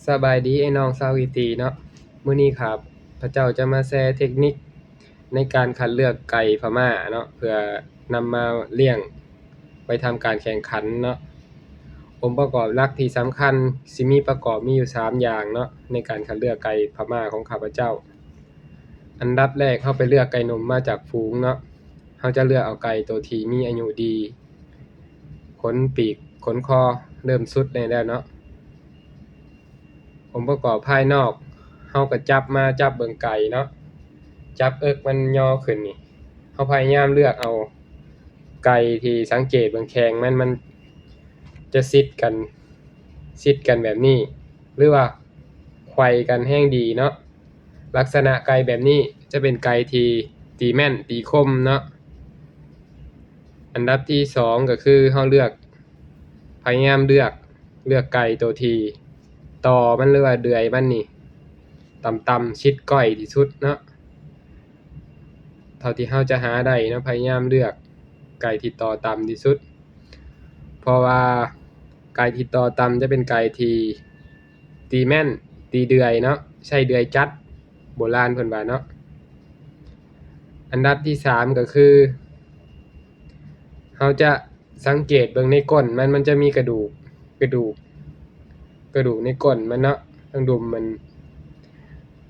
สบายดีไอ้น้องชาวอีตีเนาะมื้อนี้ครับพระเจ้าจะมาแชร์เทคนิคในการคัดเลือกไก่พม่าเนาะเพื่อนำมาเลี้ยงไปทำการแข่งขันเนาะองค์ประกอบหลักที่สำคัญสิมีประกอบมีอยู่3อย่างเนาะในการคัดเลือกไก่พม่าของข้าพเจ้าอันดับแรกเราไปเลือกไก่นมมาจากฝูงเนาะเราจะเลือกเอาไก่ตัวที่มีอายุดีขนปีกขนคอเริ่มสุดแล้วเนาะองค์ประกอบภายนอกเราก็จับเบิ่งไก่เนาะจับมันย่อขึ้นนี่เราพยายามเลือกเอาไก่ที่สังเกตเบิ่งแข้งมันจะชิดกันแบบนี้หรือว่าไขว่กันแรงดีเนาะลักษณะไก่แบบนี้จะเป็นไก่ที่ตีแม่นตีคมเนาะอันดับที่2ก็คือเราพยายามเลือกไก่ตัวที่ต่อมันหรือว่าเดือยมันนี่ต่ำๆชิดก้อยที่สุดเนาะเท่าที่เราจะหาได้เนาะพยายามเลือกไก่ที่ต่อต่ำที่สุดเพราะว่าไก่ที่ต่อต่ำจะเป็นไก่ที่ตีแม่นตีเดือยเนาะใช้เดือยจัดโบราณเพิ่นว่าเนาะอันดับที่3ก็คือเราจะสังเกตเบิ่งในก้นมันจะมีกระดูกในก้นมันเนาะทางดุมมัน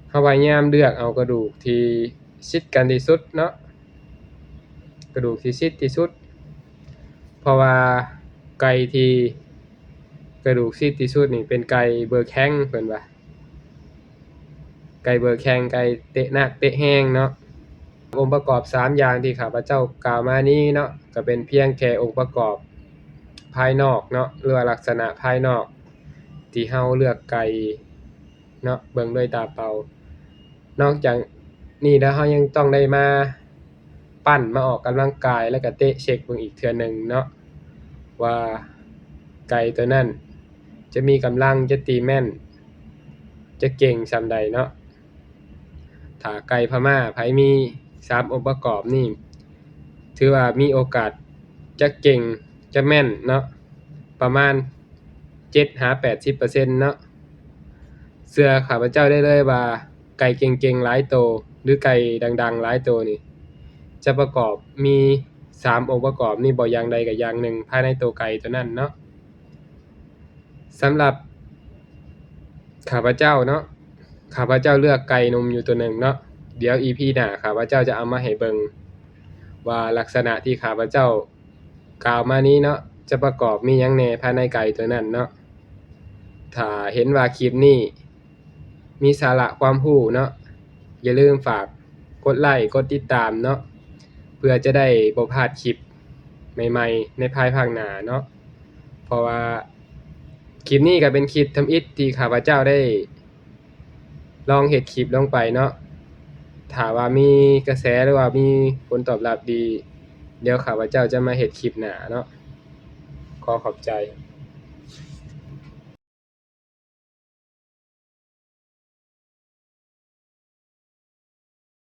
เราพยายามเลือกเอากระดูกที่ชิดกันที่สุดเนาะกระดูกที่ชิดที่สุดเพราะว่าไก่ที่กระดูกชิดที่สุดนี่เป็นไก่เบอร์แข้งเพิ่นว่าไก่เบอร์แข้งไก่เตะหนักเตะแรงเนาะองค์ประกอบ3อย่างที่ข้าพเจ้ากล่าวมานี้เนาะก็เป็นเพียงแค่องค์ประกอบภายนอกเนาะหรือว่าลักษณะภายนอกที่เราเลือกไก่เนาะเบิ่งด้วยตาเปล่านอกจากนี้แล้วเรายังต้องได้มาปั้นมาออกกำลังกายแล้วก็เตะเช็คเบิ่งอีกเทื่อหนึ่งเนาะว่าไก่ตัวนั้นจะมีกำลังจะตีแม่นจะเก่งส่ำใดเนาะถ้าไก่พม่าไผมี3องค์ประกอบนี่ถือว่ามีโอกาสจะเก่งจะแม่นเนาะประมาณ 7-80% เนาะเชื่อข้าพเจ้าได้เลยว่าไก่เก่งๆหลายตัวหรือไก่ดังๆหลายตัวนี่จะประกอบมี3องค์ประกอบนี่บ่อย่างใดก็อย่างหนึ่งภายในตัวไก่ตัวนั้นเนาะสำหรับข้าพเจ้าเนาะข้าพเจ้าเลือกไก่นมอยู่ตัวหนึ่งเนาะเดี๋ยว EP หน้าข้าพเจ้าจะเอามาให้เบิ่งว่าลักษณะที่ข้าพเจ้ากล่าวมานี้เนาะจะประกอบมีหยังแหน่ภายในไก่ตัวนั้นเนาะถ้าเห็นว่าคลิปนี้มีสาระความรู้เนาะอย่าลืมฝากกดไลค์กดติดตามเนาะเพื่อจะได้บ่พลาดคลิปใหม่ๆในภายภาคหน้าเนาะเพราะว่าคลิปนี้ก็เป็นคลิปทำอิฐที่ข้าพเจ้าได้ลองเฮ็ดคลิปลงไปเนาะถ้าว่ามีกระแสหรือว่ามีผลตอบรับดีเดี๋ยวข้าพเจ้าจะมาเฮ็ดคลิปหน้าเนาะขอขอบใจ